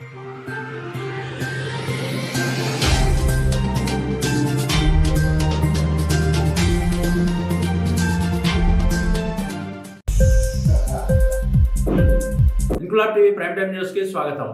Inquilab TV prime time news కి స్వాగతం.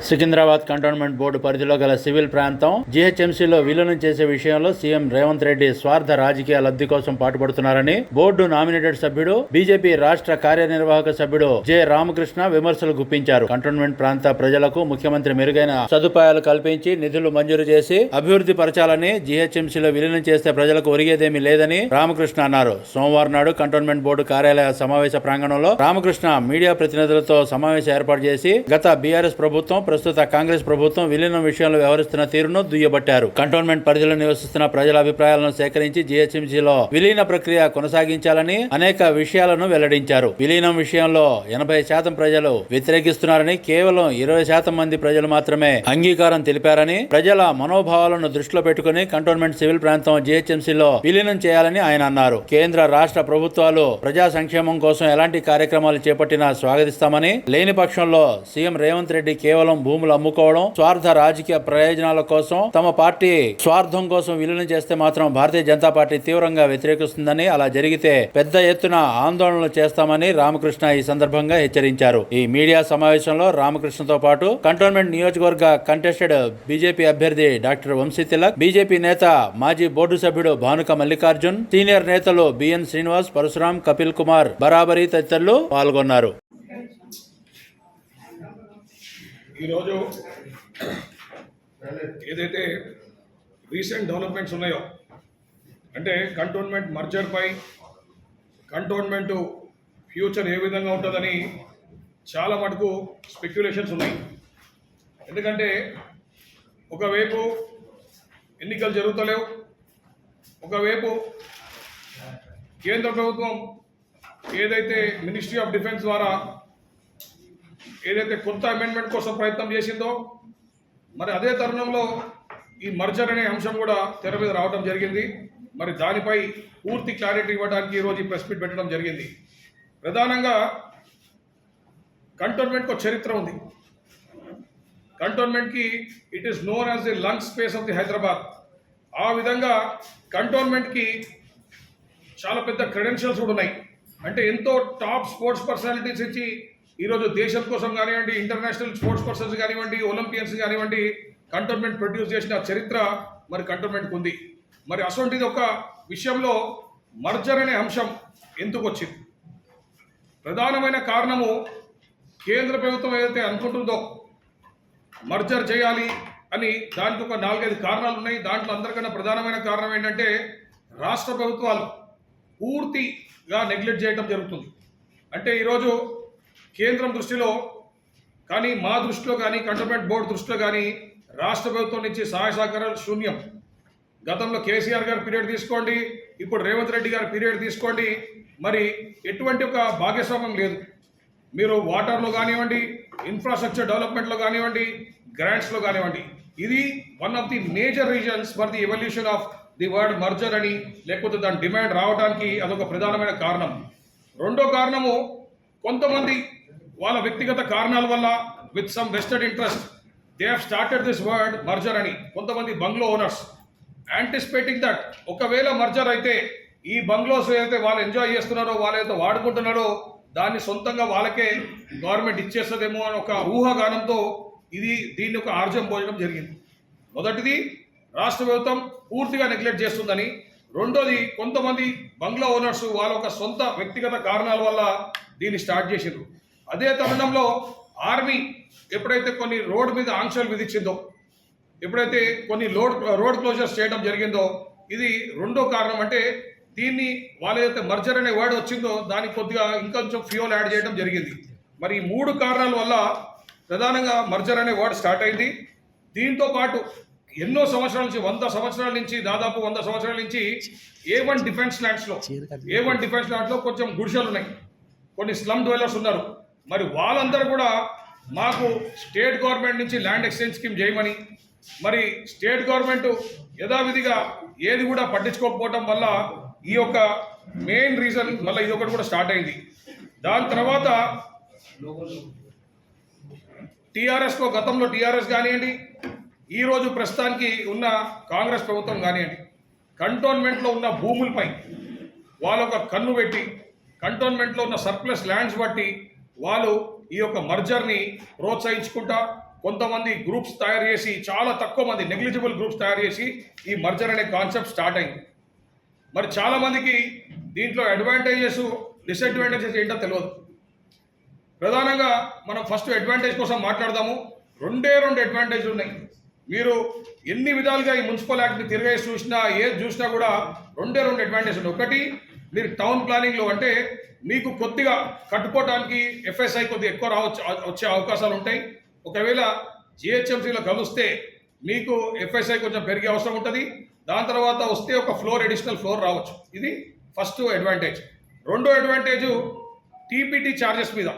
Secunderabad cantonment board పరిధిలో గల సివిల్ ప్రాంతం జీహెచ్ఎంసీలో విలీనం చేసే విషయంలో సీఎం రేవంత్ రెడ్డి స్వార్థ రాజకీయ లబ్ధి కోసం పాటుపడుతున్నారని బోర్డు నామినేటెడ్ సభ్యుడు బీజేపీ రాష్ట్ర కార్యనిర్వాహక సభ్యుడు జె రామకృష్ణ విమర్శలు గుప్పించారు. కంటోన్మెంట్ ప్రాంత ప్రజలకు ముఖ్యమంత్రి మెరుగైన సదుపాయాలు కల్పించి నిధులు మంజూరు చేసి అభివృద్ధి పరచాలని, జీహెచ్ఎంసీలో విలీనం చేస్తే ప్రజలకు ఒరిగేదేమీ లేదని రామకృష్ణ అన్నారు. సోమవారం నాడు కంటోన్మెంట్ బోర్డు కార్యాలయ సమావేశ ప్రాంగణంలో రామకృష్ణ మీడియా ప్రతినిధులతో సమావేశం ఏర్పాటు చేసి గత బీఆర్ఎస్ ప్రభుత్వం, ప్రస్తుత కాంగ్రెస్ ప్రభుత్వం విలీనం విషయంలో వ్యవహరిస్తున్న తీరును దుయ్యబట్టారు. కంటోన్మెంట్ పరిధిలో నివసిస్తున్న ప్రజల అభిప్రాయాలను సేకరించి జీహెచ్ఎంసీలో విలీన ప్రక్రియ కొనసాగించాలని అనేక విషయాలను వెల్లడించారు. విలీనం విషయంలో 80% ప్రజలు వ్యతిరేకిస్తున్నారని, కేవలం 20% మంది ప్రజలు మాత్రమే అంగీకారం తెలిపారని, ప్రజల మనోభావాలను దృష్టిలో పెట్టుకుని కంటోన్మెంట్ సివిల్ ప్రాంతం జీహెచ్ఎంసీలో విలీనం చేయాలని ఆయన అన్నారు. కేంద్ర రాష్ట్ర ప్రభుత్వాలు ప్రజా సంక్షేమం కోసం ఎలాంటి కార్యక్రమాలు చేపట్టినా స్వాగతిస్తామని, లేని పక్షంలో సీఎం రేవంత్ రెడ్డి కేవలం భూములు అమ్ముకోవడం, స్వార్థ రాజకీయ ప్రయోజనాల కోసం తమ పార్టీ స్వార్థం కోసం విలీనం చేస్తే మాత్రం భారతీయ జనతా పార్టీ తీవ్రంగా వ్యతిరేకిస్తుందని, అలా జరిగితే పెద్ద ఎత్తున ఆందోళనలు చేస్తామని రామకృష్ణ ఈ సందర్భంగా హెచ్చరించారు. ఈ మీడియా సమావేశంలో రామకృష్ణతో పాటు కంటోన్మెంట్ నియోజకవర్గ కంటెస్టెడ్ బీజేపీ అభ్యర్థి డాక్టర్ వంశీ తిలక్, బీజేపీ నేత మాజీ బోర్డు సభ్యుడు భానుక మల్లికార్జున్, సీనియర్ నేతలు బిఎన్ శ్రీనివాస్, పరశురాం, కపిల్ కుమార్, బరాబరి తదితరులు పాల్గొన్నారు. ఈరోజు ఏదైతే రీసెంట్ డెవలప్మెంట్స్ ఉన్నాయో, అంటే కంటోన్మెంట్ మర్జర్పై కంటోన్మెంట్ ఫ్యూచర్ ఏ విధంగా ఉంటుందని చాలా మటుకు స్పెక్యులేషన్స్ ఉన్నాయి. ఎందుకంటే ఒకవైపు ఎన్నికలు జరుగుతలేవు, ఒకవైపు కేంద్ర ప్రభుత్వం ఏదైతే మినిస్ట్రీ ఆఫ్ డిఫెన్స్ ద్వారా ఏదైతే కొత్త అమెండ్మెంట్ కోసం ప్రయత్నం చేసిందో, మరి అదే తరుణంలో ఈ మర్జర్ అనే అంశం కూడా తెర మీద రావడం జరిగింది. మరి దానిపై పూర్తి క్లారిటీ ఇవ్వడానికి ఈరోజు ఈ ప్రెస్ మీట్ పెట్టడం జరిగింది. ప్రధానంగా కంటోన్మెంట్కి ఒక చరిత్ర ఉంది. కంటోన్మెంట్కి it is known as the lung space of the Hyderabad. ఆ విధంగా కంటోన్మెంట్కి చాలా పెద్ద క్రెడెన్షియల్స్ కూడా ఉన్నాయి. అంటే ఎంతో టాప్ స్పోర్ట్స్ పర్సనాలిటీస్ ఇచ్చి ఈరోజు దేశం కోసం కానివ్వండి, ఇంటర్నేషనల్ స్పోర్ట్స్ పర్సన్స్ కానివ్వండి, ఒలింపియన్స్ కానివ్వండి, కంటోన్మెంట్ ప్రొడ్యూస్ చేసిన చరిత్ర మరి కంటోన్మెంట్కి ఉంది. మరి అసొంటిది ఒక విషయంలో మర్జర్ అనే అంశం ఎందుకు వచ్చింది? ప్రధానమైన కారణము కేంద్ర ప్రభుత్వం ఏదైతే అనుకుంటుందో మర్జర్ చేయాలి అని, దానికి ఒక 4-5 కారణాలు ఉన్నాయి. దాంట్లో అందరికన్నా ప్రధానమైన కారణం ఏంటంటే రాష్ట్ర ప్రభుత్వాలు పూర్తిగా నెగ్లెక్ట్ చేయడం జరుగుతుంది. అంటే ఈరోజు కేంద్రం దృష్టిలో కానీ, మా దృష్టిలో కానీ, కంటోన్మెంట్ బోర్డు దృష్టిలో కానీ రాష్ట్ర ప్రభుత్వం నుంచి సహాయ సహకారాలు శూన్యం. గతంలో కేసీఆర్ గారి పీరియడ్ తీసుకోండి, ఇప్పుడు రేవంత్ రెడ్డి గారి పీరియడ్ తీసుకోండి, మరి ఎటువంటి ఒక భాగస్వామ్యం లేదు. మీరు వాటర్లో కానివ్వండి, ఇన్ఫ్రాస్ట్రక్చర్ డెవలప్మెంట్లో కానివ్వండి, గ్రాంట్స్లో కానివ్వండి, ఇది one of the major reasons for the evolution of the word merger అని, లేకపోతే దాని డిమాండ్ రావడానికి అదొక ప్రధానమైన కారణం. రెండో కారణము, కొంతమంది వాళ్ళ వ్యక్తిగత కారణాల వల్ల with some vested interest they have started this word merger అని. కొంతమంది బంగ్లో ఓనర్స్ యాంటిసిపేటింగ్ దట్ ఒకవేళ మర్జర్ అయితే ఈ బంగ్లోస్ ఏదైతే వాళ్ళు ఎంజాయ్ చేస్తున్నారో, వాళ్ళైతే వాడుకుంటున్నారో దాన్ని సొంతంగా వాళ్ళకే గవర్నమెంట్ ఇచ్చేస్తుందేమో అని ఒక ఊహాగానంతో దీన్ని ఒక ఆర్జం పోయడం జరిగింది. మొదటిది రాష్ట్ర ప్రభుత్వం పూర్తిగా నెగ్లెక్ట్ చేస్తుందని, రెండోది కొంతమంది బంగ్లా ఓనర్స్ వాళ్ళ ఒక సొంత వ్యక్తిగత కారణాల వల్ల దీన్ని స్టార్ట్ చేసిండ్రు. అదే తరుణంలో ఆర్మీ ఎప్పుడైతే కొన్ని రోడ్డు మీద ఆంక్షలు విధించిందో, ఎప్పుడైతే కొన్ని రోడ్ క్లోజర్స్ చేయడం జరిగిందో, ఇది రెండో కారణం. అంటే దీన్ని వాళ్ళైతే మర్జర్ అనే వర్డ్ వచ్చిందో దానికి కొద్దిగా ఇంకొంచెం ఫ్యూయల్ యాడ్ చేయడం జరిగింది. మరి ఈ 3 కారణాల వల్ల ప్రధానంగా మర్జర్ అనే వర్డ్ స్టార్ట్ అయింది. దీంతో పాటు ఎన్నో సంవత్సరాల నుంచి, 100 సంవత్సరాల నుంచి, దాదాపు 100 సంవత్సరాల నుంచి A1 డిఫెన్స్ ల్యాండ్స్లో కొంచెం గుడిసెలు ఉన్నాయి, కొన్ని స్లమ్ డ్వెల్లర్స్ ఉన్నారు. మరి వాళ్ళందరూ కూడా మాకు స్టేట్ గవర్నమెంట్ నుంచి ల్యాండ్ ఎక్స్చేంజ్ స్కీమ్ చేయమని, మరి స్టేట్ గవర్నమెంట్ యథావిధిగా ఏది కూడా పట్టించుకోకపోవటం వల్ల ఈ యొక్క మెయిన్ రీజన్ మళ్ళీ ఇది ఒకటి కూడా స్టార్ట్ అయింది. దాని తర్వాత టీఆర్ఎస్లో గతంలో టీఆర్ఎస్ కానివ్వండి, ఈరోజు ప్రస్తుతానికి ఉన్న కాంగ్రెస్ ప్రభుత్వం కానివ్వండి, కంటోన్మెంట్లో ఉన్న భూములపై వాళ్ళొక కన్ను పెట్టి కంటోన్మెంట్లో ఉన్న సర్ప్లస్ ల్యాండ్స్ బట్టి వాళ్ళు ఈ యొక్క మర్జర్ని ప్రోత్సహించుకుంటా కొంతమంది గ్రూప్స్ తయారు చేసి, చాలా తక్కువ మంది నెగ్లిజిబుల్ గ్రూప్స్ తయారు చేసి ఈ మర్జర్ అనే కాన్సెప్ట్ స్టార్ట్ అయింది. మరి చాలామందికి దీంట్లో అడ్వాంటేజెస్ డిసడ్వాంటేజెస్ ఏంటో తెలియదు. ప్రధానంగా మనం ఫస్ట్ అడ్వాంటేజ్ కోసం మాట్లాడదాము. రెండు అడ్వాంటేజ్ ఉన్నాయి. మీరు ఎన్ని విధాలుగా ఈ మున్సిపల్ యాక్ట్ని తిరిగేసి చూసినా, ఏది చూసినా కూడా రెండు అడ్వాంటేజ్ ఉన్నాయి. ఒకటి, మీరు టౌన్ ప్లానింగ్లో అంటే మీకు కొద్దిగా కట్టుకోవడానికి ఎఫ్ఎస్ఐ కొద్దిగా ఎక్కువ వచ్చే అవకాశాలు ఉంటాయి. ఒకవేళ జిహెచ్ఎంసీలో కలుస్తే మీకు ఎఫ్ఎస్ఐ కొంచెం పెరిగే అవసరం ఉంటుంది. దాని తర్వాత వస్తే ఒక అడిషనల్ ఫ్లోర్ రావచ్చు. ఇది ఫస్ట్ అడ్వాంటేజ్. రెండో అడ్వాంటేజ్, టీపీటీ ఛార్జెస్ మీద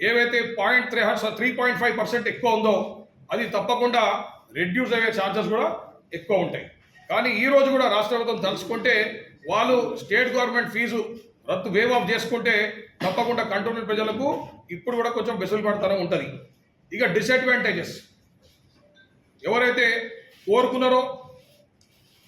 ఏవైతే 3.5% ఎక్కువ ఉందో అది తప్పకుండా రెడ్యూస్ అయ్యే ఛార్జెస్ కూడా ఎక్కువ ఉంటాయి. కానీ ఈ రోజు కూడా రాష్ట్ర ప్రభుత్వం తలుచుకుంటే వాళ్ళు state government fee waive off చేసుకుంటే తప్పకుండా కంటోన్మెంట్ ప్రజలకు ఇప్పుడు కూడా కొంచెం వెసులుబాటుతనం ఉంటుంది. ఇక డిసడ్వాంటేజెస్ ఎవరైతే కోరుకున్నారో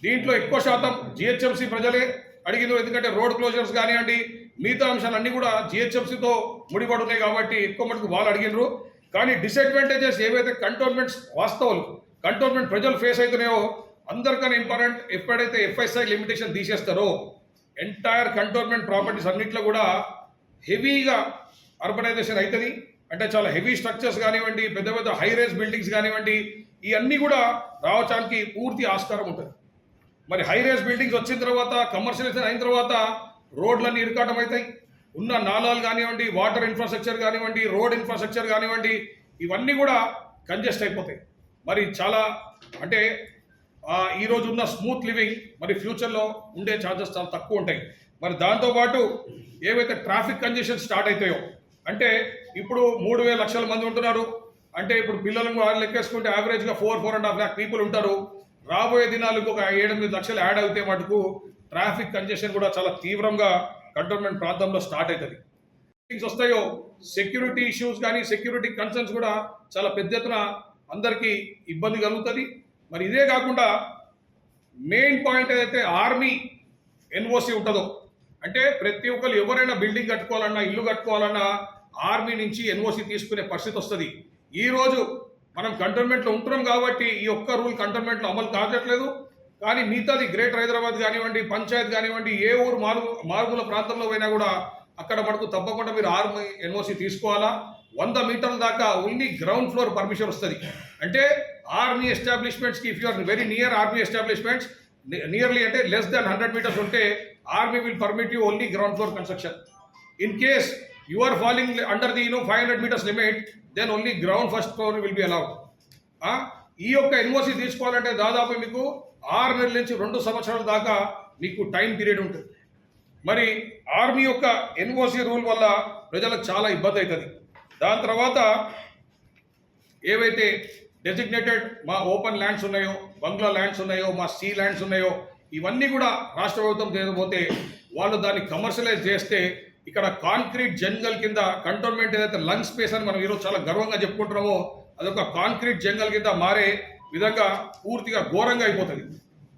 దీంట్లో ఎక్కువ శాతం జిహెచ్ఎంసీ ప్రజలే అడిగినారు. ఎందుకంటే రోడ్ క్లోజర్స్ కానివ్వండి, మిగతా అంశాలన్నీ కూడా జిహెచ్ఎంసీతో ముడిపడి ఉన్నాయి కాబట్టి ఎక్కువ మటుకు వాళ్ళు అడిగినారు. కానీ డిసడ్వాంటేజెస్ ఏవైతే కంటోన్మెంట్ ప్రజలు ఫేస్ అవుతున్నాయో అందరికన్నా ఇంపార్టెంట్, ఎప్పుడైతే ఎఫ్ఎస్ఐ లిమిటేషన్ తీసేస్తారో ఎంటైర్ కంటోన్మెంట్ ప్రాపర్టీస్ అన్నింటిలో కూడా హెవీగా అర్బనైజేషన్ అవుతుంది. అంటే చాలా హెవీ స్ట్రక్చర్స్ కానివ్వండి, పెద్ద పెద్ద హై రైజ్ బిల్డింగ్స్ కానివ్వండి, ఇవన్నీ కూడా రావడానికి పూర్తి ఆస్కారం ఉంటుంది. మరి హై రైజ్ బిల్డింగ్స్ వచ్చిన తర్వాత, కమర్షియలైజేషన్ అయిన తర్వాత రోడ్లన్నీ ఇరుకాటం అవుతాయి. ఉన్న నాలాలు కానివ్వండి, వాటర్ ఇన్ఫ్రాస్ట్రక్చర్ కానివ్వండి, రోడ్ ఇన్ఫ్రాస్ట్రక్చర్ కానివ్వండి, ఇవన్నీ కూడా కంజెస్ట్ అయిపోతాయి. మరి చాలా అంటే ఈరోజు ఉన్న స్మూత్ లివింగ్ మరి ఫ్యూచర్లో ఉండే ఛాన్సెస్ చాలా తక్కువ ఉంటాయి. మరి దాంతోపాటు ఏవైతే ట్రాఫిక్ కంజెషన్ స్టార్ట్ అవుతాయో, అంటే ఇప్పుడు 3,000 లక్షల మంది ఉంటున్నారు అంటే ఇప్పుడు పిల్లలను లెక్కేసుకుంటే యావరేజ్గా 4.5 lakh పీపుల్ ఉంటారు. రాబోయే దినాలకు ఒక 7-8 లక్షలు యాడ్ అయితే మటుకు ట్రాఫిక్ కంజెషన్ కూడా చాలా తీవ్రంగా కంటోన్మెంట్ ప్రాంతంలో స్టార్ట్ అవుతుంది. వస్తాయో సెక్యూరిటీ ఇష్యూస్ కానీ, సెక్యూరిటీ కన్సర్న్స్ కూడా చాలా పెద్ద ఎత్తున అందరికీ ఇబ్బంది కలుగుతుంది. మరి ఇదే కాకుండా మెయిన్ పాయింట్ ఏదైతే ఆర్మీ ఎన్ఓసి ఉంటుందో, అంటే ప్రతి ఒక్కరు ఎవరైనా బిల్డింగ్ కట్టుకోవాలన్నా, ఇల్లు కట్టుకోవాలన్నా ఆర్మీ నుంచి ఎన్ఓసి తీసుకునే పరిస్థితి వస్తుంది. ఈరోజు మనం కంటోన్మెంట్లో ఉంటున్నాం కాబట్టి ఈ ఒక్క రూల్ కంటోన్మెంట్లో అమలు కావట్లేదు. కానీ మిగతాది గ్రేటర్ హైదరాబాద్ కానివ్వండి, పంచాయత్ కానివ్వండి, ఏ ఊరు మారుమూల ప్రాంతంలో పోయినా కూడా అక్కడ మనకు తప్పకుండా మీరు ఆర్మీ ఎన్ఓసి తీసుకోవాలా. 100 మీటర్ల దాకా ఓన్లీ గ్రౌండ్ ఫ్లోర్ పర్మిషన్ వస్తుంది. అంటే ఆర్మీ ఎస్టాబ్లిష్మెంట్స్కి if you're very near army establishments, nearly అంటే లెస్ దాన్ 100 మీటర్స్ ఉంటే army will permit you only ground floor construction. In case you are falling under the 500 meters limit, then only ground first floor will be allowed. ఈ యొక్క NOC తీసుకోవాలంటే దాదాపు మీకు 6 నెలల నుంచి 2 సంవత్సరాల దాకా మీకు టైం పీరియడ్ ఉంటుంది. మరి ఆర్మీ యొక్క ఎన్ఓసి రూల్ వల్ల ప్రజలకు చాలా ఇబ్బంది అవుతుంది. దాని తర్వాత ఏవైతే డెసిగ్నేటెడ్ మా ఓపెన్ ల్యాండ్స్ ఉన్నాయో, బంగ్లా ల్యాండ్స్ ఉన్నాయో, మా సీ ల్యాండ్స్ ఉన్నాయో, ఇవన్నీ కూడా రాష్ట్ర ప్రభుత్వం చేయకపోతే వాళ్ళు దాన్ని కమర్షియలైజ్ చేస్తే ఇక్కడ కాంక్రీట్ జంగల్ కింద కంటోన్మెంట్ ఏదైతే లంగ్ స్పేస్ అని మనం ఈరోజు చాలా గర్వంగా చెప్పుకుంటున్నామో అదొక కాంక్రీట్ జంగల్ కింద మారే విధంగా పూర్తిగా ఘోరంగా అయిపోతుంది.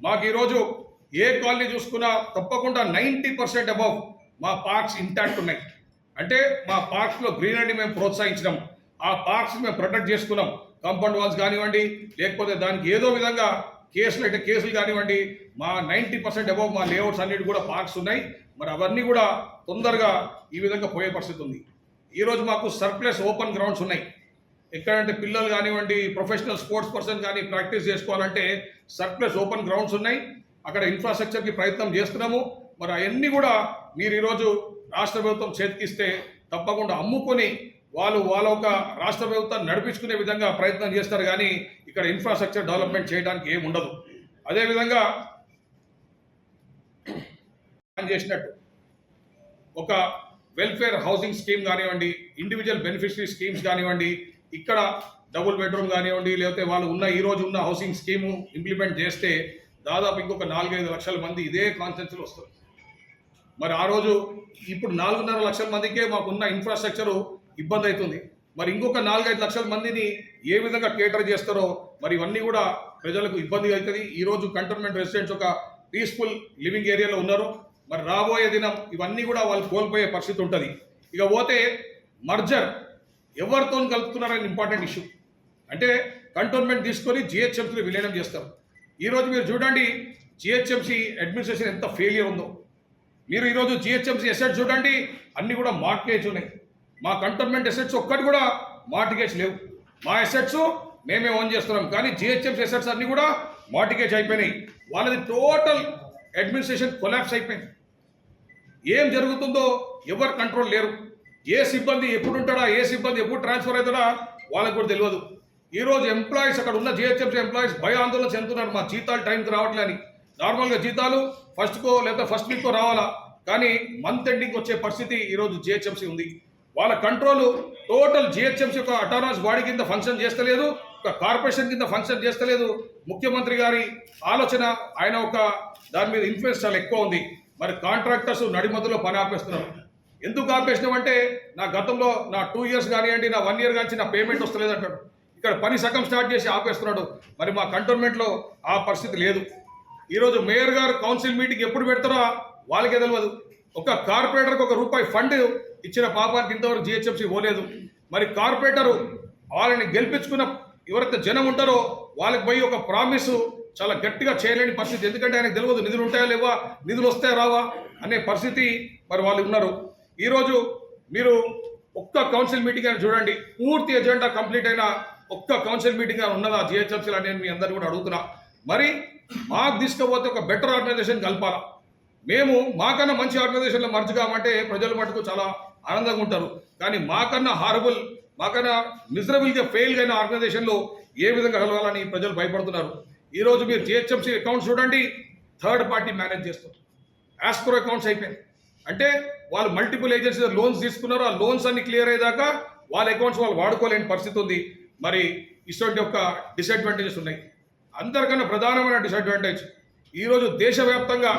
మాకు ఈరోజు ఏ కాలనీ చూసుకున్నా తప్పకుండా 90% అబౌవ్ మా పార్క్స్ ఇంటాక్ట్ ఉన్నాయి. అంటే మా పార్క్స్లో గ్రీనరీ మేము ప్రోత్సహించినాం, ఆ పార్క్స్ మేము ప్రొటెక్ట్ చేసుకున్నాం. కాంపౌండ్ వాల్స్ కానివ్వండి, లేకపోతే దానికి ఏదో విధంగా కేసులు అంటే కేసులు కానివ్వండి, మా 90% అబౌవ్ మా లేఅవుట్స్ అన్నిటి కూడా పార్క్స్ ఉన్నాయి. మరి అవన్నీ కూడా తొందరగా ఈ విధంగా పోయే పరిస్థితి ఉంది. ఈరోజు మాకు సర్ప్లస్ ఓపెన్ గ్రౌండ్స్ ఉన్నాయి. ఎక్కడంటే పిల్లలు కానివ్వండి, ప్రొఫెషనల్ స్పోర్ట్స్ పర్సన్ కానీ ప్రాక్టీస్ చేసుకోవాలంటే సర్ప్లస్ ఓపెన్ గ్రౌండ్స్ ఉన్నాయి. అక్కడ ఇన్ఫ్రాస్ట్రక్చర్కి ప్రయత్నం చేస్తున్నాము. మరి అవన్నీ కూడా మీరు ఈరోజు రాష్ట్ర ప్రభుత్వం చేతికిస్తే తప్పకుండా అమ్ముకొని వాళ్ళ ఒక రాష్ట్ర ప్రభుత్వాన్ని నడిపించుకునే విధంగా ప్రయత్నం చేస్తారు. కానీ ఇక్కడ ఇన్ఫ్రాస్ట్రక్చర్ డెవలప్మెంట్ చేయడానికి ఏమి ఉండదు. అదేవిధంగా చేసినట్టు ఒక వెల్ఫేర్ హౌసింగ్ స్కీమ్ కానివ్వండి, ఇండివిజువల్ బెనిఫిషరీ స్కీమ్స్ కానివ్వండి, ఇక్కడ డబుల్ బెడ్రూమ్ కానివ్వండి, లేకపోతే వాళ్ళు ఈ రోజు ఉన్న హౌసింగ్ స్కీము ఇంప్లిమెంట్ చేస్తే దాదాపు ఇంకొక 4-5 లక్షల మంది ఇదే కాన్స్టిట్యున్సీలో వస్తారు. మరి ఆ రోజు ఇప్పుడు 4.5 లక్షల మందికే మాకున్న ఇన్ఫ్రాస్ట్రక్చరు ఇబ్బంది అవుతుంది. మరి ఇంకొక 4-5 లక్షల మందిని ఏ విధంగా కేటర్ చేస్తారో మరి ఇవన్నీ కూడా ప్రజలకు ఇబ్బంది అవుతుంది. ఈరోజు కంటోన్మెంట్ రెసిడెంట్స్ ఒక పీస్ఫుల్ లివింగ్ ఏరియాలో ఉన్నారు. మరి రాబోయే దినం ఇవన్నీ కూడా వాళ్ళు కోల్పోయే పరిస్థితి ఉంటుంది. ఇక పోతే మర్జర్ ఎవరితో కలుపుతున్నారని ఇంపార్టెంట్ ఇష్యూ. అంటే కంటోన్మెంట్ తీసుకొని జిహెచ్ఎంసీని విలీనం చేస్తారు. ఈరోజు మీరు చూడండి జిహెచ్ఎంసీ అడ్మినిస్ట్రేషన్ ఎంత ఫెయిలియర్ ఉందో. మీరు ఈరోజు జిహెచ్ఎంసీ ఎసెట్స్ చూడండి, అన్నీ కూడా మార్ట్గేజ్ ఉన్నాయి. మా కంటోన్మెంట్ ఎసెట్స్ ఒక్కటి కూడా మార్ట్గేజ్ లేవు. మా ఎసెట్స్ మేమే ఓన్ చేస్తున్నాం, కానీ జిహెచ్ఎంసీ ఎసెట్స్ అన్నీ కూడా మార్ట్గేజ్ అయిపోయినాయి. వాళ్ళది టోటల్ అడ్మినిస్ట్రేషన్ కొలాప్స్ అయిపోయింది. ఏం జరుగుతుందో ఎవరు కంట్రోల్ లేరు. ఏ సిబ్బంది ఎప్పుడు ఉంటాడా, ఏ సిబ్బంది ఎప్పుడు ట్రాన్స్ఫర్ అవుతాడా వాళ్ళకు కూడా తెలియదు. ఈరోజు ఎంప్లాయీస్ అక్కడ ఉన్న జిహెచ్ఎంసీ ఎంప్లాయీస్ భయాందోళన చెందుతున్నారు, మా జీతాలు టైంకి రావట్లేని. నార్మల్గా జీతాలు ఫస్ట్కో లేదా ఫస్ట్ వీక్కో రావాలా, కానీ మంత్ ఎండింగ్ వచ్చే పరిస్థితి ఈరోజు జిహెచ్ఎంసీ ఉంది. వాళ్ళ కంట్రోల్ టోటల్ జిహెచ్ఎంసీ ఒక అటానమస్ బాడీ కింద ఫంక్షన్ చేస్తలేదు, ఒక కార్పొరేషన్ కింద ఫంక్షన్ చేస్తలేదు. ముఖ్యమంత్రి గారి ఆలోచన, ఆయన ఒక దాని మీద ఇన్ఫ్లుయెన్స్ చాలా ఎక్కువ ఉంది. మరి కాంట్రాక్టర్స్ నడిమధ్యలో పని ఆపేస్తున్నారు. ఎందుకు ఆపేసినామంటే నా గతంలో నా 2 years కానివ్వండి, నా 1 year కానీ నా పేమెంట్ వస్తలేదు అంటాడు. ఇక్కడ పని సగం స్టార్ట్ చేసి ఆపేస్తున్నాడు. మరి మా కంటోన్మెంట్లో ఆ పరిస్థితి లేదు. ఈరోజు మేయర్ గారు కౌన్సిల్ మీటింగ్ ఎప్పుడు పెడతారో వాళ్ళకే తెలియదు. ఒక కార్పొరేటర్కి ₹1 ఫండ్ ఇచ్చిన పాపానికి ఇంతవరకు జిహెచ్ఎంసీ పోలేదు. మరి కార్పొరేటరు వాళ్ళని గెలిపించుకున్న ఎవరైతే జనం ఉంటారో వాళ్ళకి పోయి ఒక ప్రామిస్ చాలా గట్టిగా చేయలేని పరిస్థితి. ఎందుకంటే ఆయనకు తెలియదు నిధులు ఉంటాయా లేవా, నిధులు వస్తాయా రావా అనే పరిస్థితి మరి వాళ్ళు ఉన్నారు. ఈరోజు మీరు ఒక్క కౌన్సిల్ మీటింగ్ అని చూడండి, పూర్తి ఎజెండా కంప్లీట్ అయిన ఒక్క కౌన్సిల్ మీటింగ్ అని ఉన్నదా జిహెచ్ఎంసీలో నేను మీ అందరిని కూడా అడుగుతున్నా. మరి మాకు తీసుకుపోతే ఒక బెటర్ ఆర్గనైజేషన్ కలపాలా. మేము మాకన్నా మంచి ఆర్గనైజేషన్లో మర్జ్ కామంటే ప్రజల మటుకు చాలా ఆనందంగా ఉంటారు. కానీ మాకన్నా హారబుల్, మాకన్నా మిజరబుల్గా ఫెయిల్ అయిన ఆర్గనైజేషన్లో ఏ విధంగా కలవాలని ప్రజలు భయపడుతున్నారు. ఈరోజు మీరు జిహెచ్ఎంసీ అకౌంట్స్ చూడండి, థర్డ్ పార్టీ మేనేజ్ చేస్తారు. యాస్క్రో అకౌంట్స్ అయిపోయింది. అంటే వాళ్ళు మల్టిపుల్ ఏజెన్సీ లోన్స్ తీసుకున్నారు, ఆ లోన్స్ అన్ని క్లియర్ అయ్యేదాకా వాళ్ళ అకౌంట్స్ వాళ్ళు వాడుకోలేని పరిస్థితి ఉంది. మరి ఇటువంటి యొక్క డిసడ్వాంటేజెస్ ఉన్నాయి. అందరికన్నా ప్రధానమైన డిసడ్వాంటేజ్ ఈరోజు దేశవ్యాప్తంగా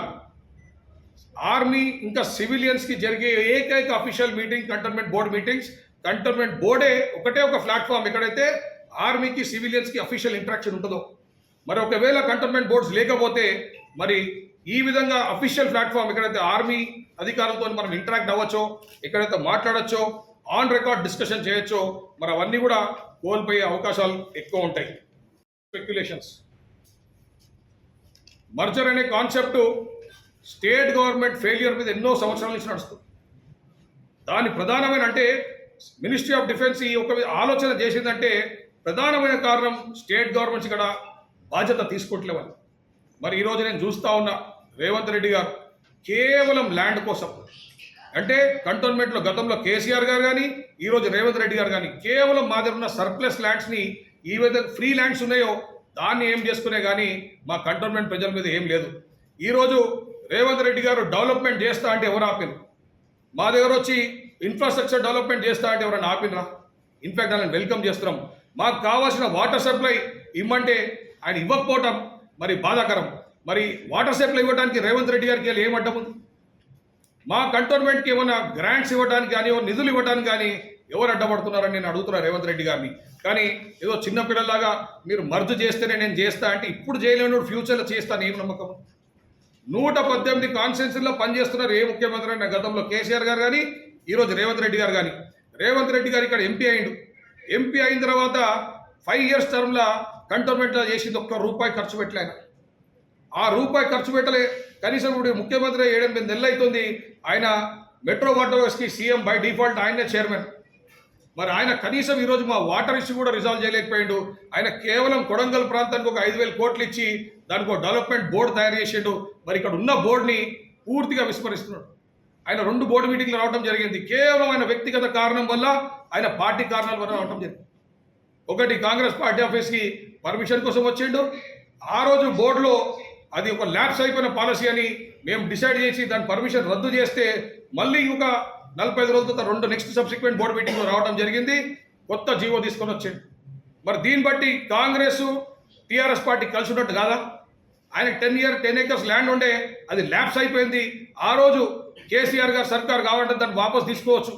ఆర్మీ ఇంకా సివిలియన్స్కి జరిగే ఏకైక official meeting cantonment board meetings. Cantonment బోర్డే ఒకటే ఒక ప్లాట్ఫామ్ ఎక్కడైతే ఆర్మీకి సివిలియన్స్కి అఫీషియల్ ఇంటరాక్షన్ ఉంటుందో. మరి ఒకవేళ కంటోన్మెంట్ బోర్డ్స్ లేకపోతే మరి ఈ విధంగా అఫీషియల్ ప్లాట్ఫామ్ ఎక్కడైతే ఆర్మీ అధికారులతో మనం ఇంటరాక్ట్ అవ్వచ్చో, ఎక్కడైతే మాట్లాడచ్చో, ఆన్ రికార్డ్ డిస్కషన్ చేయొచ్చో, మరి అవన్నీ కూడా కోల్పోయే అవకాశాలు ఎక్కువ ఉంటాయి. స్పెక్యులేషన్స్. మర్జర్ అనే కాన్సెప్ట్ స్టేట్ గవర్నమెంట్ ఫెయిలియర్ మీద ఎన్నో సంవత్సరాల నుంచి నడుస్తుంది. దాని ప్రధానమైన అంటే మినిస్ట్రీ ఆఫ్ డిఫెన్స్ ఈ ఒక ఆలోచన చేసిందంటే ప్రధానమైన కారణం స్టేట్ గవర్నమెంట్స్ ఇక్కడ బాధ్యత తీసుకుంటలేవని. మరి ఈరోజు నేను చూస్తూ ఉన్నా రేవంత్ రెడ్డి గారు కేవలం ల్యాండ్ కోసం, అంటే కంటోన్మెంట్లో గతంలో కేసీఆర్ గారు కానీ ఈరోజు రేవంత్ రెడ్డి గారు కానీ కేవలం మా దగ్గర ఉన్న సర్ప్లస్ ల్యాండ్స్ని ఈ విధంగా ఫ్రీ ల్యాండ్స్ ఉన్నాయో దాన్ని ఏం చేసుకునే కానీ మా కంటోన్మెంట్ ప్రజల మీద ఏం లేదు. ఈరోజు రేవంత్ రెడ్డి గారు డెవలప్మెంట్ చేస్తా అంటే ఎవరు ఆపిరు? మా దగ్గర వచ్చి ఇన్ఫ్రాస్ట్రక్చర్ డెవలప్మెంట్ చేస్తా అంటే ఎవరైనా ఆపినరా? ఇన్ఫ్యాక్ట్ ఆయన వెల్కమ్ చేస్తున్నాం. మాకు కావాల్సిన వాటర్ సప్లై ఇమ్మంటే ఆయన ఇవ్వకపోవటం మరి బాధాకరం. మరి వాటర్ సప్లై ఇవ్వడానికి రేవంత్ రెడ్డి గారికి ఏం అడ్డం ఉంది? మా కంటోన్మెంట్కి ఏమైనా గ్రాంట్స్ ఇవ్వడానికి కానీ నిధులు ఇవ్వడానికి కానీ ఎవరు అడ్డపడుతున్నారని నేను అడుగుతున్నా రేవంత్ రెడ్డి గారిని. కానీ ఏదో చిన్నపిల్లలాగా మీరు మర్జు చేస్తేనే నేను చేస్తా అంటే ఇప్పుడు చేయలేను, ఫ్యూచర్లో చేస్తాను ఏం నమ్మకం? 118 కాన్స్టిట్యున్సీల్లో పనిచేస్తున్నారు ఏ ముఖ్యమంత్రి అయినా. గతంలో కేసీఆర్ గారు కానీ ఈరోజు రేవంత్ రెడ్డి గారు కానీ. రేవంత్ రెడ్డి గారు ఇక్కడ ఎంపీ అయిండు. ఎంపీ అయిన తర్వాత 5 years టర్మ్లో కంటోన్మెంట్లో చేసింది ₹1 ఖర్చు పెట్టలేను. ఆ రూపాయి ఖర్చు పెట్టలే. కనీసం ఇప్పుడు ముఖ్యమంత్రి 7-8 నెలలు అవుతుంది. ఆయన మెట్రో వాటర్ వర్క్స్కి సీఎం బై డిఫాల్ట్ ఆయనే చైర్మన్. మరి ఆయన కనీసం ఈరోజు మా వాటర్ ఇష్యూ కూడా రిజాల్వ్ చేయలేకపోయిండు. ఆయన కేవలం కొడంగల్ ప్రాంతానికి ఒక 5,000 కోట్లు ఇచ్చి దానికి ఒక డెవలప్మెంట్ బోర్డు తయారు చేసిండు. మరి ఇక్కడ ఉన్న బోర్డుని పూర్తిగా విస్మరిస్తున్నాడు. ఆయన 2 బోర్డు మీటింగ్లు రావడం జరిగింది. కేవలం ఆయన వ్యక్తిగత కారణం వల్ల, ఆయన పార్టీ కారణాల వల్ల రావడం జరిగింది. ఒకటి కాంగ్రెస్ పార్టీ ఆఫీస్కి పర్మిషన్ కోసం వచ్చిండు. ఆ రోజు బోర్డులో అది ఒక ల్యాప్స్ అయిపోయిన పాలసీ అని మేము డిసైడ్ చేసి దాని పర్మిషన్ రద్దు చేస్తే మళ్ళీ ఒక 45 రోజుల తర్వాత 2 నెక్స్ట్ సబ్సిక్వెంట్ బోర్డు మీటింగ్లో రావడం జరిగింది. కొత్త జీవో తీసుకొని వచ్చిండు. మరి దీన్ని బట్టి కాంగ్రెస్ టీఆర్ఎస్ పార్టీ కలిసి ఉన్నట్టు కాదా? ఆయనకు 10 acres ల్యాండ్ ఉండే, అది ల్యాప్స్ అయిపోయింది. ఆ రోజు కేసీఆర్ గారు సర్కార్ కావాలంటే దాన్ని వాపస్ తీసుకోవచ్చు.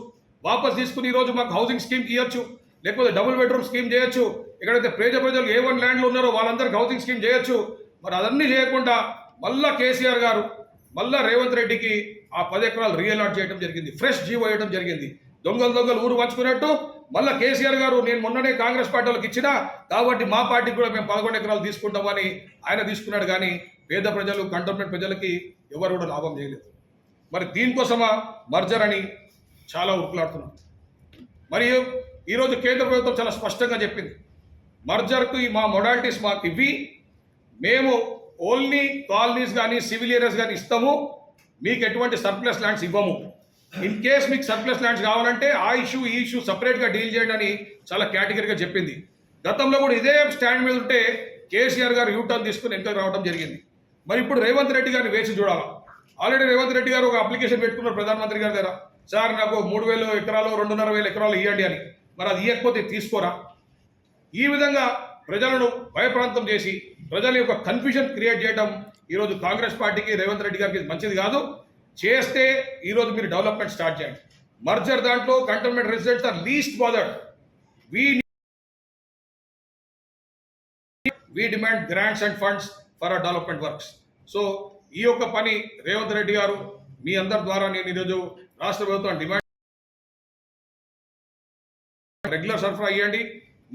వాపస్ తీసుకుని ఈరోజు మాకు హౌసింగ్ స్కీమ్ ఇవ్వచ్చు, లేకపోతే డబుల్ బెడ్రూమ్ స్కీమ్ చేయొచ్చు. ఎక్కడైతే ప్రజలు A1 ల్యాండ్లు ఉన్నారో వాళ్ళందరికీ హౌసింగ్ స్కీమ్ చేయొచ్చు. మరి అదన్నీ చేయకుండా మళ్ళా కేసీఆర్ గారు మళ్ళా రేవంత్ రెడ్డికి ఆ 10 ఎకరాలు రియలాట్ చేయడం జరిగింది, ఫ్రెష్ జీవో వేయడం జరిగింది. దొంగలు ఊరు పంచుకున్నట్టు మళ్ళీ కేసీఆర్ గారు నేను మొన్ననే కాంగ్రెస్ పార్టీ వాళ్ళకి ఇచ్చినా కాబట్టి మా పార్టీకి కూడా మేము 11 ఎకరాలు తీసుకుంటామని ఆయన తీసుకున్నాడు. కానీ పేద ప్రజలు కంటోన్మెంట్ ప్రజలకి ఎవరు కూడా లాభం చేయలేదు. మరి దీనికోసమా మర్జర్ అని చాలా ఉరుకులాడుతున్నాం. మరియు ఈరోజు కేంద్ర ప్రభుత్వం చాలా స్పష్టంగా చెప్పింది, మర్జర్కు మా మొడాలిటీస్ మాకు ఇవి, మేము ఓన్లీ కాలనీస్ కానీ సివిల్ ఏరియాస్ కానీ ఇస్తాము, మీకు ఎటువంటి సర్ప్లస్ ల్యాండ్స్ ఇవ్వము. ఇన్ కేస్ మీకు సర్ప్లస్ ల్యాండ్స్ కావాలంటే ఆ ఇష్యూ ఈ ఇష్యూ సపరేట్గా డీల్ చేయండి అని చాలా కేటగిరీగా చెప్పింది. గతంలో కూడా ఇదే స్టాండ్ మీద ఉంటే కేసీఆర్ గారు యూటర్న్ తీసుకుని వెనక్కి రావడం జరిగింది. మరి ఇప్పుడు రేవంత్ రెడ్డి గారిని వేసి చూడాలా. ఆల్రెడీ రేవంత్ రెడ్డి గారు ఒక అప్లికేషన్ పెట్టుకున్నారు ప్రధానమంత్రి గారి దగ్గర, సార్ నాకు 3,000 ఎకరాలు 2,500 ఎకరాలు ఇవ్వండి అని. మరి అది ఇవ్వకపోతే తీసుకోరా? ఈ విధంగా ప్రజలను భయప్రాంతం చేసి ప్రజల యొక్క కన్ఫ్యూజన్ క్రియేట్ చేయడం ఈరోజు కాంగ్రెస్ పార్టీకి రేవంత్ రెడ్డి గారికి మంచిది కాదు. చేస్తే ఈరోజు మీరు డెవలప్మెంట్ స్టార్ట్ చేయండి. మర్జర్ దాంట్లో cantonment residents are least bothered. We demand grants and funds for our development works. So ఈ యొక్క పని రేవంత్ రెడ్డి గారు మీ అందరి ద్వారా నేను ఈరోజు రాష్ట్ర ప్రభుత్వం డిమాండ్ రెగ్యులర్ సరఫరా ఇవ్వండి.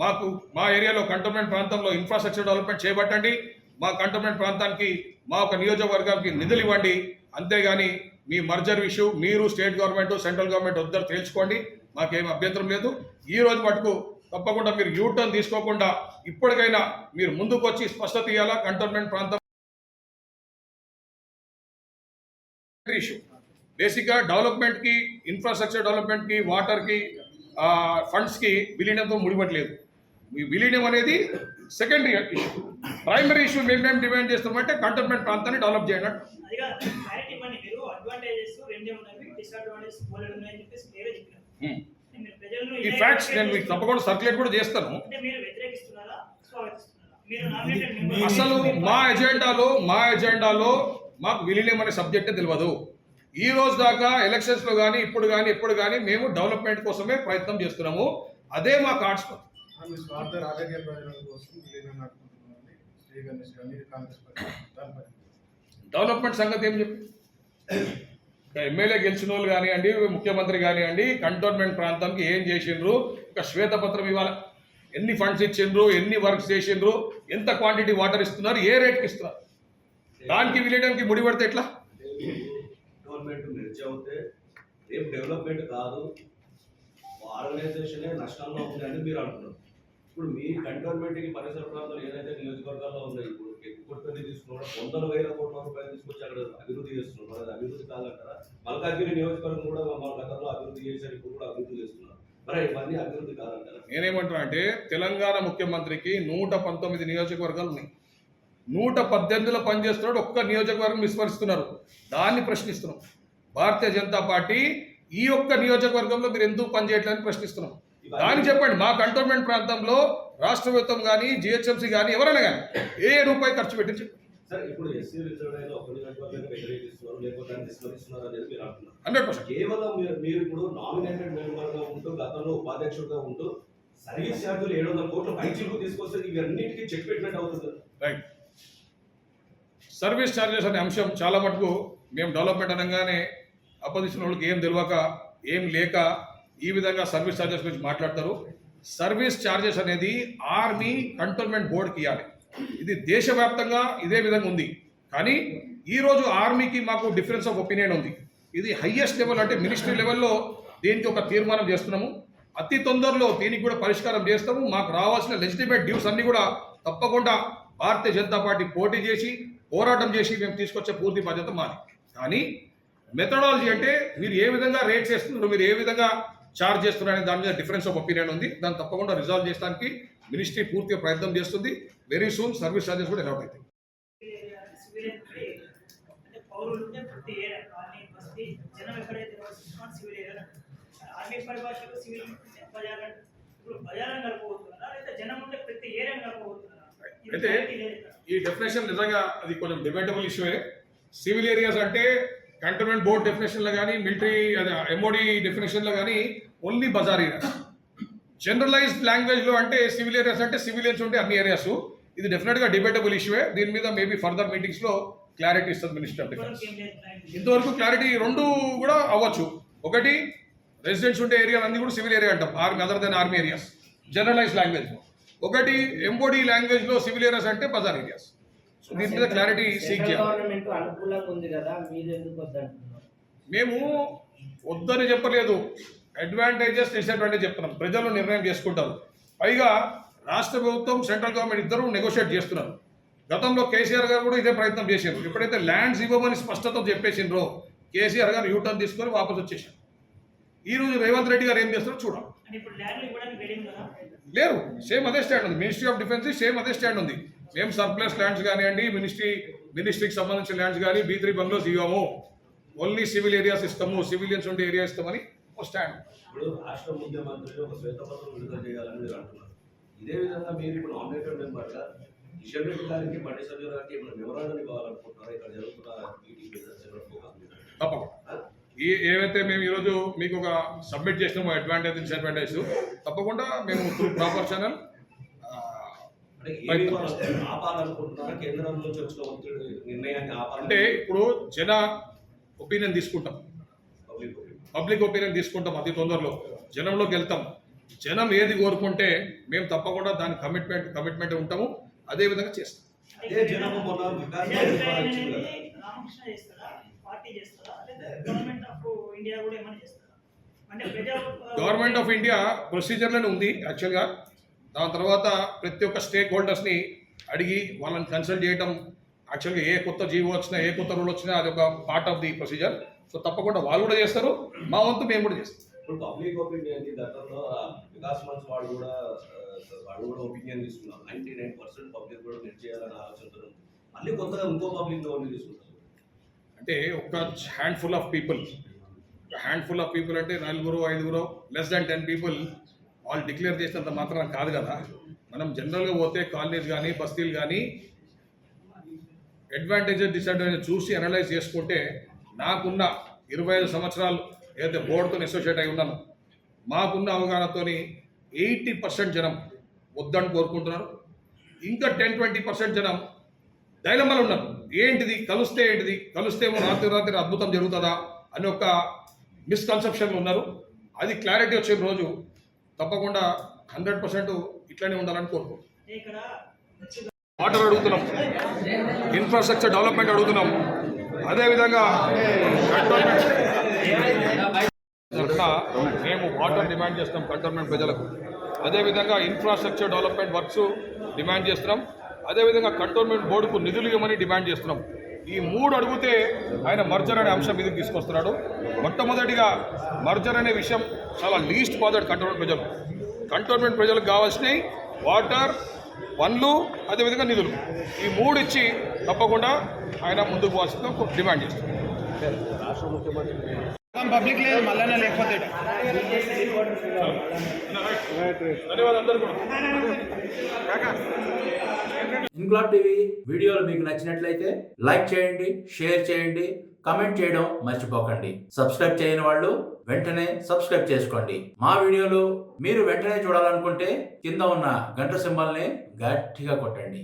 మాకు మా ఏరియాలో కంటోన్మెంట్ ప్రాంతంలో ఇన్ఫ్రాస్ట్రక్చర్ డెవలప్మెంట్ చేపట్టండి. మా కంటోన్మెంట్ ప్రాంతానికి మా ఒక నియోజకవర్గానికి నిధులు ఇవ్వండి. అంతేగాని మీ మర్జర్ ఇష్యూ మీరు స్టేట్ గవర్నమెంట్ సెంట్రల్ గవర్నమెంట్ వద్దరు తేల్చుకోండి, మాకేం అభ్యంతరం లేదు. ఈ రోజు మటుకు తప్పకుండా మీరు యూటర్న్ తీసుకోకుండా ఇప్పటికైనా మీరు ముందుకు వచ్చి స్పష్టత ఇవ్వాలా. కంటోన్మెంట్ ప్రాంతం ఇష్యూ బేసిక్గా డెవలప్మెంట్కి, ఇన్ఫ్రాస్ట్రక్చర్ డెవలప్మెంట్కి, వాటర్కి, ఫండ్స్కి విలీనంతో ముడిపడలేదు. ఈ విలీనం అనేది సెకండరీ ఇష్యూ. ప్రైమరీ ఇష్యూ మేము డిమాండ్ చేస్తామంటే కంటోన్మెంట్ ప్రాంతాన్ని డెవలప్ చేయండి. ఈ ఫ్యాక్ట్స్ నేను మీకు తప్పకుండా సర్క్యులేట్ కూడా చేస్తాను. అసలు మా ఎజెండాలో మాకు విలీనం అనే సబ్జెక్టే తెలియదు. ఈ రోజు దాకా ఎలక్షన్స్లో కానీ ఇప్పుడు కానీ మేము డెవలప్మెంట్ కోసమే ప్రయత్నం చేస్తున్నాము. అదే మా కార్డ్స్. డెవలప్మెంట్ సంగతి ఏం చెప్పి ఎమ్మెల్యే గెలిచిన వాళ్ళు కానివ్వండి, ముఖ్యమంత్రి కానివ్వండి, కంటోన్మెంట్ ప్రాంతానికి ఏం చేసిండ్రు, ఒక శ్వేతపత్రం ఇవ్వాలి. ఎన్ని ఫండ్స్ ఇచ్చిండ్రు, ఎన్ని వర్క్స్ చేసిండ్రు, ఎంత క్వాంటిటీ వాటర్ ఇస్తున్నారు, ఏ రేట్కి ఇస్తున్నారు, దానికి విలీనానికి ముడిపడితే ఎట్లా? గవర్నమెంట్ మిర్చి అవుతే రేపు డెవలప్మెంట్ కాదు, ఆర్గనైజేషనే నష్టంలో ఉంది అని మీరు అంటున్నారు. ఇప్పుడు మీ కంటోన్మెంట్కి పరిసర ప్రాంతాలు ఏదైతే నియోజకవర్గాల్లో ఉన్నాయి, ఇప్పుడు ఎక్కువ తీసుకున్నా 100,000 కోట్ల రూపాయలు తీసుకొచ్చి అక్కడ అభివృద్ధి చేస్తున్నారు. అది అభివృద్ధి కాదంటారా? మల్కాజ్గిరి నియోజకవర్గం కూడా మన గతంలో అభివృద్ధి చేశారు, ఇప్పుడు కూడా అభివృద్ధి చేస్తున్నారు. మరి ఇవన్నీ అభివృద్ధి కాదంటారా? నేనేమంటున్నా అంటే తెలంగాణ ముఖ్యమంత్రికి 119 నియోజకవర్గాలు ఉన్నాయి. 118లో పనిచేస్తున్నాడు, ఒక్క నియోజకవర్గం విస్మరిస్తున్నారు. దాన్ని ప్రశ్నిస్తున్నాం. భారతీయ జనతా పార్టీ ఈ ఒక్క నియోజకవర్గంలో మీరు ఎందుకు పనిచేయట్లేదని ప్రశ్నిస్తున్నాం. దాన్ని చెప్పండి. మా కంటోన్మెంట్ ప్రాంతంలో రాష్ట్ర ప్రభుత్వం కానీ జిహెచ్ఎంసీ కానీ ఎవరైనా కానీ ఏ రూపాయి ఖర్చు పెట్టి సార్ ఇప్పుడు ఎస్సీ రిజర్వ్ అయిన ఒక నియోజకవర్గాన్ని వ్యతిరేకిస్తున్నారు, లేకపోతే విస్మరిస్తున్నారు అనేది మీరు అంటున్నారు. 100%. కేవలం మీరు ఇప్పుడు నామినేటెడ్ మెంబర్గా ఉంటూ గతంలో ఉపాధ్యక్షుడిగా ఉంటూ సర్వీస్ ఛార్జీలు 700 కోట్ల పైచిలకు తీసుకొస్తే ఇవన్నిటికీ చెక్ పెట్టినట్టు అవుతుంది. రైట్. సర్వీస్ ఛార్జెస్ అనే అంశం చాలా మటుకు మేము డెవలప్మెంట్ అనగానే అపోజిషన్ వాళ్ళకి ఏం తెలియక ఏం లేక ఈ విధంగా సర్వీస్ ఛార్జెస్ గురించి మాట్లాడతారు. సర్వీస్ ఛార్జెస్ అనేది ఆర్మీ కంటోన్మెంట్ బోర్డుకి ఇవ్వాలి. ఇది దేశవ్యాప్తంగా ఇదే విధంగా ఉంది. కానీ ఈరోజు ఆర్మీకి మాకు డిఫరెన్స్ ఆఫ్ ఒపీనియన్ ఉంది. ఇది హయ్యెస్ట్ లెవెల్ అంటే మినిస్ట్రీ లెవెల్లో దీనికి ఒక తీర్మానం చేస్తున్నాము. అతి తొందరలో దీనికి కూడా పరిష్కారం చేస్తాము. మాకు రావాల్సిన లెజిటిమేట్ డ్యూస్ అన్ని కూడా తప్పకుండా భారతీయ జనతా పార్టీ పోటీ చేసి పోరాటం చేసి మేము తీసుకొచ్చే పూర్తి బాధ్యత మాది. కానీ మెథడాలజీ అంటే మీరు ఏ విధంగా రేట్స్ వేస్తున్నారు, మీరు ఏ విధంగా ఛార్జ్ చేస్తున్నారనే దాని మీద డిఫరెన్స్ ఆఫ్ ఒపీనియన్ ఉంది. దాన్ని తప్పకుండా రిజాల్వ్ చేయడానికి మినిస్ట్రీ పూర్తిగా ప్రయత్నం చేస్తుంది. వెరీ సూన్ సర్వీస్ ఛార్జెస్ కూడా ఎలౌట్ అవుతాయి. ప్రజలను కలుపుకోబోతున్నారా లేదా జనం ఉంటే ప్రతి ఏరియాని కలుపుకోబోతున్నారా? అయితే ఈ డెఫినేషన్ నిజంగా అది కొంచెం డిబేటబుల్ ఇష్యూయే. సివిల్ ఏరియాస్ అంటే కంటోన్మెంట్ బోర్డ్ డెఫినేషన్లో కానీ మిలిటరీ అదే ఎంఓడి డెఫినేషన్లో కానీ ఓన్లీ బజార్ ఏరియాస్. జనరలైజ్డ్ లాంగ్వేజ్లో అంటే సివిల్ ఏరియాస్ అంటే సివిలియన్స్ ఉంటే అన్ని ఏరియాస్. ఇది డెఫినెట్గా డిబేటబుల్ ఇష్యూయే. దీని మీద మేబీ ఫర్దర్ మీటింగ్స్లో క్లారిటీ ఇస్తుంది మినిస్టర్ ఆఫ్ డిఫెన్స్. ఇంతవరకు క్లారిటీ రెండు కూడా అవ్వచ్చు. ఒకటి రెసిడెంట్స్ ఉండే ఏరియా అన్ని కూడా సివిల్ ఏరియా అంటాం, army other than army areas generalise language. ఒకటి ఎంఓడి లాంగ్వేజ్లో సివిల్ ఏరియాస్ అంటే బజార్ ఏరియాస్. సో దీని మీద క్లారిటీ సీక్ చేయాలి. మేము వద్దని చెప్పలేదు, అడ్వాంటేజెస్ డిసడ్వాంటేజ్ చెప్తున్నాం. ప్రజలు నిర్ణయం చేసుకుంటారు. పైగా రాష్ట్ర ప్రభుత్వం సెంట్రల్ గవర్నమెంట్ ఇద్దరు నెగోషియేట్ చేస్తున్నారు. గతంలో కేసీఆర్ గారు కూడా ఇదే ప్రయత్నం చేశారు. ఎప్పుడైతే ల్యాండ్స్ ఇవ్వమని స్పష్టత చెప్పేసిండ్రో కేసీఆర్ గారు యూటర్న్ తీసుకొని వాపసు వచ్చేసారు. ఈ రోజు రేవంత్ రెడ్డి గారు ఏం చేస్తారో చూడాలి. లేరు, సేమ్ అదే స్టాండ్ ఉంది. మినిస్ట్రీ ఆఫ్ డిఫెన్స్ సేమ్ అదే స్టాండ్ ఉంది. మేము సర్ప్లస్ ల్యాండ్స్ కానివ్వండి, మినిస్ట్రీకి సంబంధించిన ల్యాండ్స్ కానీ B3 బంగ్లోస్ ఇవ్వము, ఓన్లీ సివిల్ ఏరియాస్ ఇస్తాము, సివిలియన్స్ ఉండే ఏరియా ఇస్తామని ఒక స్టాండ్. ఇప్పుడు రాష్ట్ర ముఖ్యమంత్రి ఒక శ్వేతపత్రం విడుదల చేయాలని మీరు అంటున్నారు. ఇదే విధంగా మీరు ఇప్పుడు నామినేటెడ్ మెంబర్గా కిషన్ రెడ్డి గారికి, బండి సంజయ్ గారికి ఏమైనా వివరాలను ఇవ్వాలనుకుంటున్నారా ఇక్కడ జరుగుతున్న మీటింగ్ మీద? తప్పకుండా ఏవైతే మేము ఈరోజు మీకు ఒక సబ్మిట్ చేసినామో అడ్వాంటేజ్ డిసడ్వాంటేజ్ తప్పకుండా మేము త్రూ ప్రాపర్ ఛానల్ ఆపాలనుకుంటున్నారా? కేంద్రం నుంచి వచ్చిన ఒత్తిడి నిర్ణయాన్ని అంటే ఇప్పుడు జన ఒపీనియన్ తీసుకుంటాం, పబ్లిక్ ఒపీనియన్ తీసుకుంటాం. అతి తొందరలో జనంలోకి వెళ్తాం. జనం ఏది కోరుకుంటే మేము తప్పకుండా దాని కమిట్మెంట్ ఉంటాము, అదే విధంగా చేస్తాం. గవర్నమెంట్ ఆఫ్ ఇండియా ప్రొసీజర్లోనే ఉంది యాక్చువల్గా. దాని తర్వాత ప్రతి ఒక్క స్టేక్ హోల్డర్స్ని అడిగి వాళ్ళని కన్సల్ట్ చేయడం, యాక్చువల్గా ఏ కొత్త జీవో వచ్చినా ఏ కొత్త రూల్ వచ్చినా అది ఒక part of the procedure. So తప్పకుండా వాళ్ళు కూడా చేస్తారు, మా వంతు మేము కూడా చేస్తాం. ఇప్పుడు పబ్లిక్ ఒపీనియన్ గతంలో వికాస్ మంచ్ వాళ్ళు కూడా ఒపీనియన్ తీసుకున్నారు. 99% పబ్లిక్ కూడా నెట్ చేయాలని ఆలోచనతో మళ్ళీ కొత్తగా ఇంకో పబ్లిక్ తీసుకుంటారు. అంటే ఒక హ్యాండ్ఫుల్ ఆఫ్ పీపుల్ అంటే 4-5 లెస్ దాన్ 10 పీపుల్ వాళ్ళు డిక్లేర్ చేసినంత మాత్రం కాదు కదా. మనం జనరల్గా పోతే కాలనీస్ కానీ బస్తీలు కానీ అడ్వాంటేజెస్ డిసడ్వాంటేజెస్ చూసి అనలైజ్ చేసుకుంటే నాకున్న 25 సంవత్సరాలు ఏదైతే బోర్డుతో అసోసియేట్ అయి ఉన్నాను, మాకున్న అవగాహనతో 80% జనం వద్దని కోరుకుంటున్నారు. ఇంకా 10-20% జనం డైలమాలో ఉన్నారు. ఏంటిది కలిస్తేమో రాత్రి అద్భుతం జరుగుతుందా అని ఒక మిస్కన్సెప్షన్లు ఉన్నారు. అది క్లారిటీ వచ్చే రోజు తప్పకుండా 100% ఇట్లానే ఉండాలని కోరుకుంటున్నాం. వాటర్ అడుగుతున్నాం, ఇన్ఫ్రాస్ట్రక్చర్ డెవలప్మెంట్ అడుగుతున్నాం. అదేవిధంగా మేము వాటర్ డిమాండ్ చేస్తున్నాం కంటోన్మెంట్ ప్రజలకు. అదేవిధంగా ఇన్ఫ్రాస్ట్రక్చర్ డెవలప్మెంట్ వర్క్స్ డిమాండ్ చేస్తున్నాం. అదేవిధంగా కంటోన్మెంట్ బోర్డుకు నిధులు ఇవ్వమని డిమాండ్ చేస్తున్నాం. ఈ 3 అడిగితే ఆయన మర్జర్ అనే అంశం మీదకి తీసుకొస్తున్నాడు. మొట్టమొదటిగా మర్జర్ అనే విషయం చాలా లీస్ట్ బాదర్డ్ కంటోన్మెంట్ ప్రజలకు కావాల్సినవి వాటర్, పనులు, అదేవిధంగా నిధులు. ఈ 3 ఇచ్చి తప్పకుండా ఆయన ముందుకు పోవాల్సిందిగా డిమాండ్ చేస్తున్నాం. రాష్ట్ర ముఖ్యమంత్రి పబ్లిక్ లేదు మళ్ళీ లేకపోతే ఇన్క్లాబ్ టీవీ వీడియోలు మీకు నచ్చినట్లయితే లైక్ చేయండి, షేర్ చేయండి, కమెంట్ చేయడం మర్చిపోకండి. సబ్స్క్రైబ్ చేయని వాళ్ళు వెంటనే సబ్స్క్రైబ్ చేసుకోండి. మా వీడియోలు మీరు వెంటనే చూడాలనుకుంటే కింద ఉన్న గంట సింబల్ని గట్టిగా కొట్టండి.